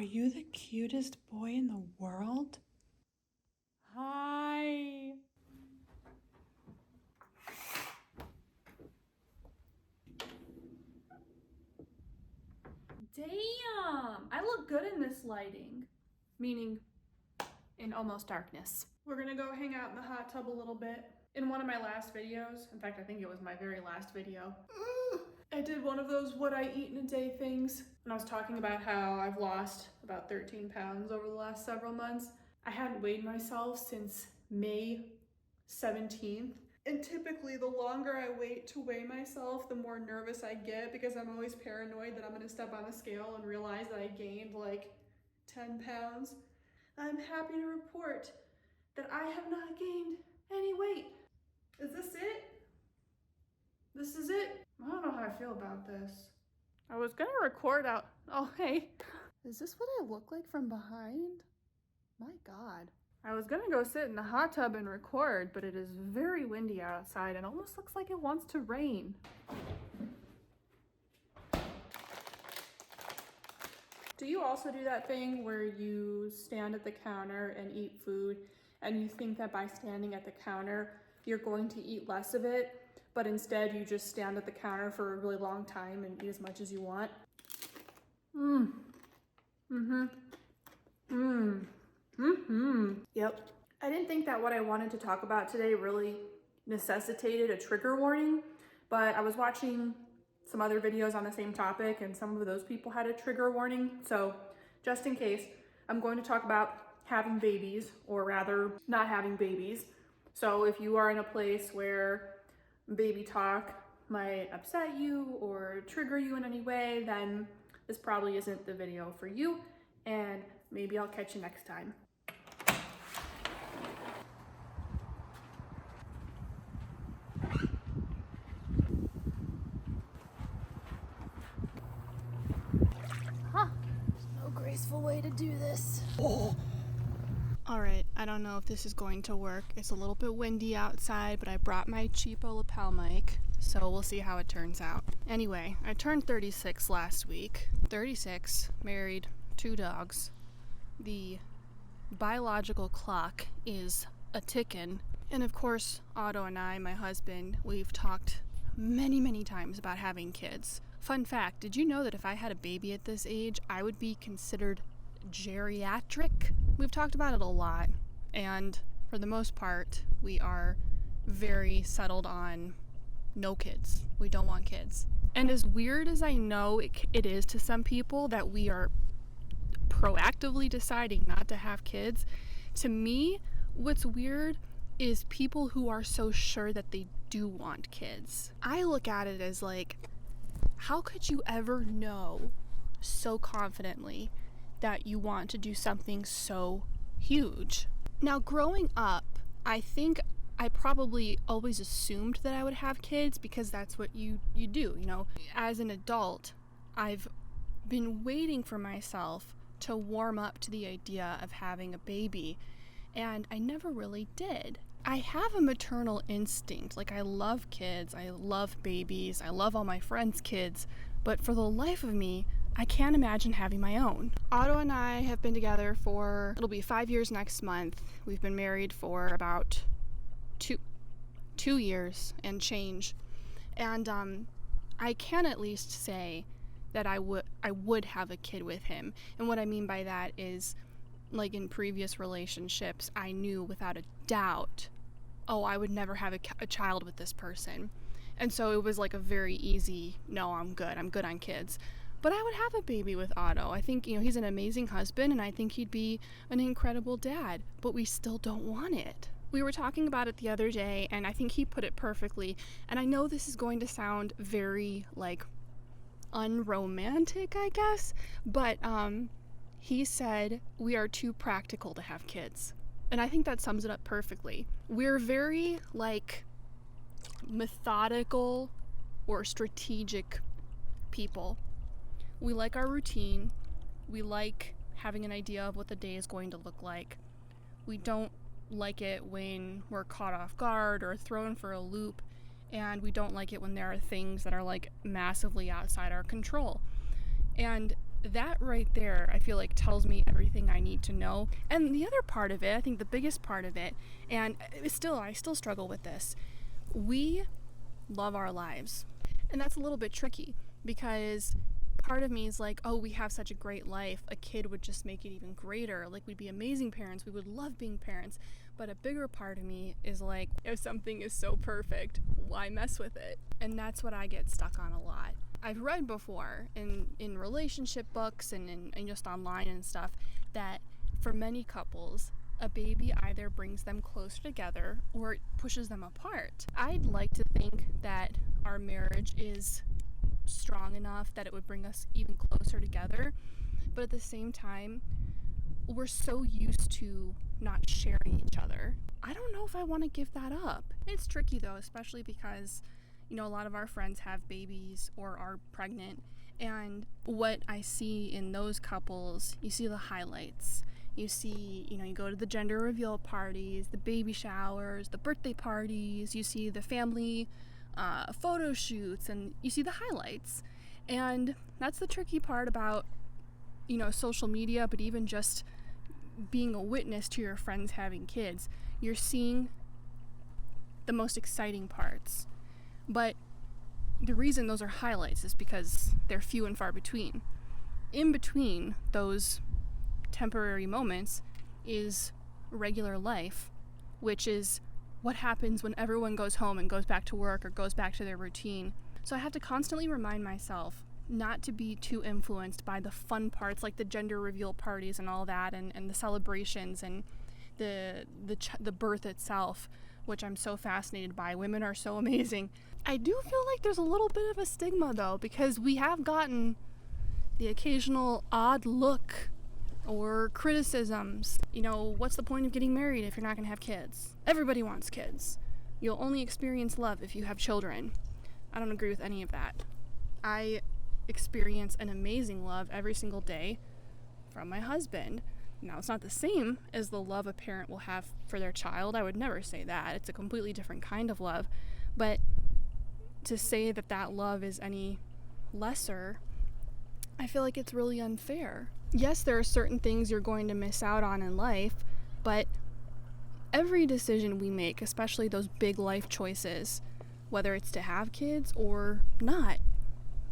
Are you the cutest boy in the world? Hi. Damn, I look good in this lighting. Meaning in almost darkness. We're gonna go hang out in the hot tub a little bit. In one of my last videos, in fact, I think it was my very last video, I did one of those what I eat in a day things. And I was talking about how I've lost about 13 pounds over the last several months. I hadn't weighed myself since May 17th. And typically the longer I wait to weigh myself, the more nervous I get because I'm always paranoid that I'm gonna step on the scale and realize that I gained like 10 pounds. I'm happy to report that I have not gained any weight. Is this it? This is it? I don't know how I feel about this. I was gonna record out, oh hey. Is this what I look like from behind? My God. I was gonna go sit in the hot tub and record, but it is very windy outside and almost looks like it wants to rain. Do you also do that thing where you stand at the counter and eat food and you think that by standing at the counter, you're going to eat less of it, but instead you just stand at the counter for a really long time and eat as much as you want? Yep. I didn't think that what I wanted to talk about today really necessitated a trigger warning, but I was watching some other videos on the same topic and some of those people had a trigger warning. So just in case, I'm going to talk about having babies, or rather not having babies. So if you are in a place where baby talk might upset you or trigger you in any way, then this probably isn't the video for you, and maybe I'll catch you next time. No graceful way to do this. Alright, I don't know if this is going to work. It's a little bit windy outside, but I brought my cheapo lapel mic, so we'll see how it turns out. Anyway, I turned 36 last week. 36, married, 2 dogs. The biological clock is a tickin'. And of course, Otto and I, my husband, we've talked many times about having kids. Fun fact, did you know that if I had a baby at this age, I would be considered geriatric? We've talked about it a lot, and for the most part, we are very settled on no kids. We don't want kids. And as weird as I know it is to some people that we are proactively deciding not to have kids, to me, what's weird is people who are so sure that they do want kids. I look at it as like, how could you ever know so confidently that you want to do something so huge? Now, growing up, I think I probably always assumed that I would have kids because that's what you do, you know. As an adult, I've been waiting for myself to warm up to the idea of having a baby, and I never really did. I have a maternal instinct. Like, I love kids, I love babies, I love all my friends' kids, but for the life of me, I can't imagine having my own. Otto and I have been together for, it'll be 5 years next month. We've been married for about two years and change. And I can at least say that I would have a kid with him. And what I mean by that is, like in previous relationships, I knew without a doubt, oh, I would never have a child with this person. And so it was like a very easy, no, I'm good on kids. But I would have a baby with Otto. I think, you know, he's an amazing husband, and I think he'd be an incredible dad, but we still don't want it. We were talking about it the other day, and I think he put it perfectly, and I know this is going to sound very, like, unromantic, I guess, but he said we are too practical to have kids. And I think that sums it up perfectly. We're very, like, methodical or strategic people. We like our routine. We like having an idea of what the day is going to look like. We don't like it when we're caught off guard or thrown for a loop, and we don't like it when there are things that are like massively outside our control. And that right there, I feel like tells me everything I need to know. And the other part of it, I think the biggest part of it, and I still struggle with this. We love our lives. And that's a little bit tricky because part of me is like, oh, we have such a great life. A kid would just make it even greater. Like, we'd be amazing parents. We would love being parents. But a bigger part of me is like, if something is so perfect, why mess with it? And that's what I get stuck on a lot. I've read before in relationship books and just online and stuff that for many couples, a baby either brings them closer together or it pushes them apart. I'd like to think that our marriage is strong enough that it would bring us even closer together, but at the same time, we're so used to not sharing each other. I don't know if I want to give that up. It's tricky though, especially because a lot of our friends have babies or are pregnant, and what I see in those couples, you see the highlights. You see, you go to the gender reveal parties, the baby showers, the birthday parties, you see the family photo shoots, and you see the highlights. And that's the tricky part about, social media, but even just being a witness to your friends having kids. You're seeing the most exciting parts. But the reason those are highlights is because they're few and far between. In between those temporary moments is regular life, which is what happens when everyone goes home and goes back to work or goes back to their routine. So I have to constantly remind myself not to be too influenced by the fun parts like the gender reveal parties and all that, and the celebrations and the birth itself, which I'm so fascinated by. Women are so amazing. I do feel like there's a little bit of a stigma though, because we have gotten the occasional odd look or criticisms. What's the point of getting married if you're not going to have kids? Everybody wants kids. You'll only experience love if you have children. I don't agree with any of that. I experience an amazing love every single day from my husband. Now, it's not the same as the love a parent will have for their child. I would never say that. It's a completely different kind of love. But to say that love is any lesser, I feel like it's really unfair. Yes, there are certain things you're going to miss out on in life, but every decision we make, especially those big life choices, whether it's to have kids or not,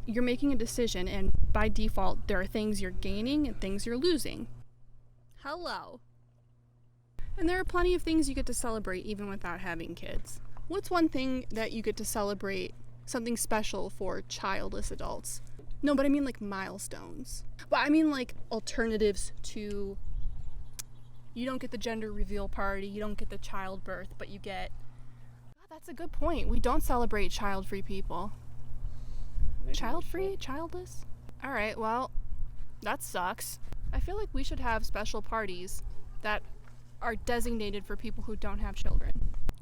you're making a decision, and by default, there are things you're gaining and things you're losing. Hello. And there are plenty of things you get to celebrate even without having kids. What's one thing that you get to celebrate, something special for childless adults? No, but I mean like milestones. But I mean like alternatives to, you don't get the gender reveal party, you don't get the childbirth, but you get, God, that's a good point. We don't celebrate child-free people. Child-free? Childless? Alright, well, that sucks. I feel like we should have special parties that are designated for people who don't have children.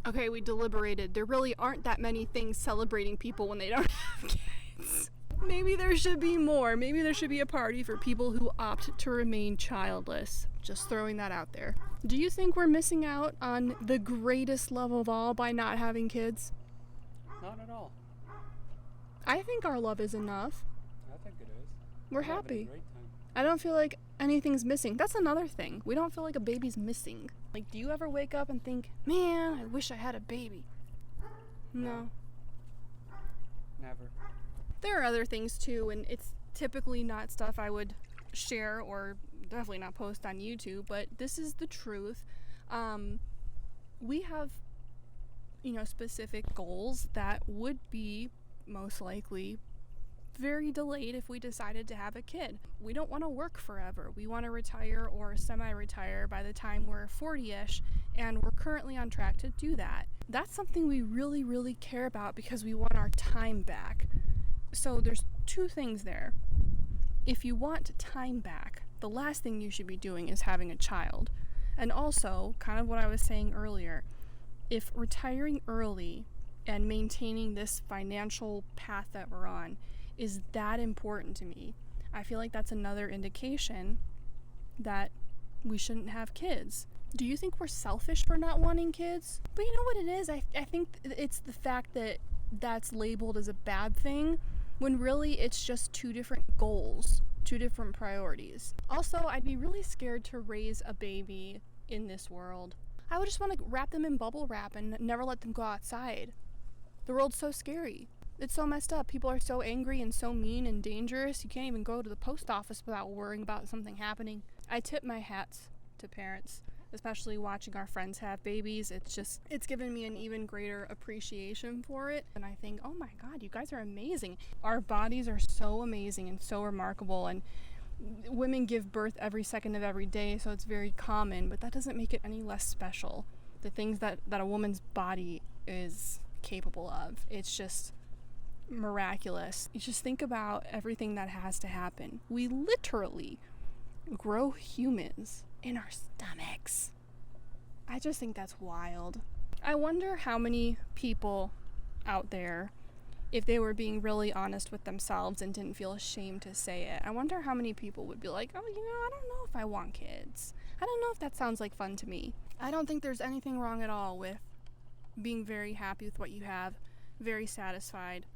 Okay, we deliberated. There really aren't that many things celebrating people when they don't have kids. Maybe there should be more. Maybe there should be a party for people who opt to remain childless. Just throwing that out there. Do you think we're missing out on the greatest love of all by not having kids? Not at all. I think our love is enough. I think it is. We're having a happy. great time. I don't feel like anything's missing. That's another thing. We don't feel like a baby's missing. Like, do you ever wake up and think, man, I wish I had a baby? No. Never. There are other things too, and it's typically not stuff I would share or definitely not post on YouTube, but this is the truth. We have, specific goals that would be most likely very delayed if we decided to have a kid. We don't want to work forever. We want to retire or semi-retire by the time we're 40-ish, and we're currently on track to do that. That's something we really, really care about because we want our time back. So there's two things there. If you want time back, the last thing you should be doing is having a child. And also, kind of what I was saying earlier, if retiring early and maintaining this financial path that we're on is that important to me, I feel like that's another indication that we shouldn't have kids. Do you think we're selfish for not wanting kids? But you know what it is? I think it's the fact that that's labeled as a bad thing, when really it's just two different goals, two different priorities. Also, I'd be really scared to raise a baby in this world. I would just want to wrap them in bubble wrap and never let them go outside. The world's so scary. It's so messed up. People are so angry and so mean and dangerous. You can't even go to the post office without worrying about something happening. I tip my hats to parents, especially watching our friends have babies. It's given me an even greater appreciation for it. And I think, oh my God, you guys are amazing. Our bodies are so amazing and so remarkable. And women give birth every second of every day, so it's very common, but that doesn't make it any less special. The things that a woman's body is capable of, it's just miraculous. You just think about everything that has to happen. We literally grow humans in our stomachs. I just think that's wild. I wonder how many people out there, if they were being really honest with themselves and didn't feel ashamed to say it, I wonder how many people would be like, oh, I don't know if I want kids. I don't know if that sounds like fun to me. I don't think there's anything wrong at all with being very happy with what you have, very satisfied.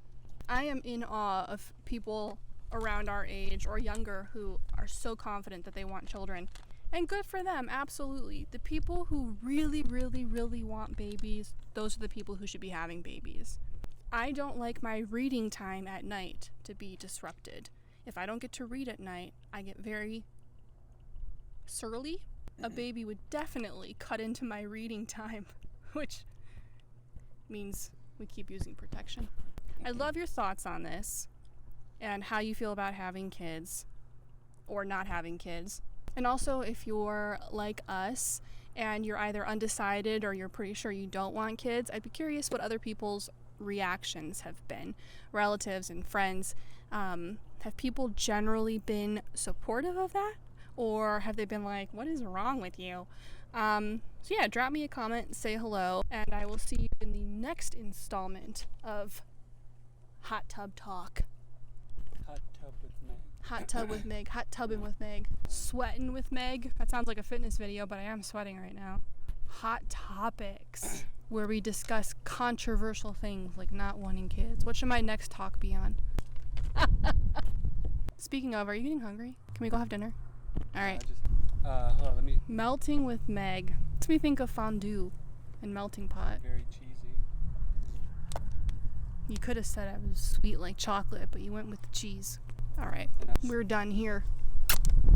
I am in awe of people around our age or younger who are so confident that they want children. And good for them, absolutely. The people who really, really, really want babies, those are the people who should be having babies. I don't like my reading time at night to be disrupted. If I don't get to read at night, I get very surly. A baby would definitely cut into my reading time, which means we keep using protection. I'd love your thoughts on this and how you feel about having kids or not having kids. And also, if you're like us and you're either undecided or you're pretty sure you don't want kids, I'd be curious what other people's reactions have been. Relatives and friends. Have people generally been supportive of that? Or have they been like, what is wrong with you? So yeah, drop me a comment, say hello, and I will see you in the next installment of Hot Tub Talk. Hot tub with Meg. Hot tub with Meg. Hot tubbing with Meg. Sweating with Meg. That sounds like a fitness video, but I am sweating right now. Hot topics, where we discuss controversial things like not wanting kids. What should my next talk be on? Speaking of, are you getting hungry? Can we go have dinner? All right. Hold on, let me. Melting with Meg. Makes me think of fondue and melting pot. Very cheesy. You could have said I was sweet like chocolate, but you went with the cheese. All right, Enough. we're done here.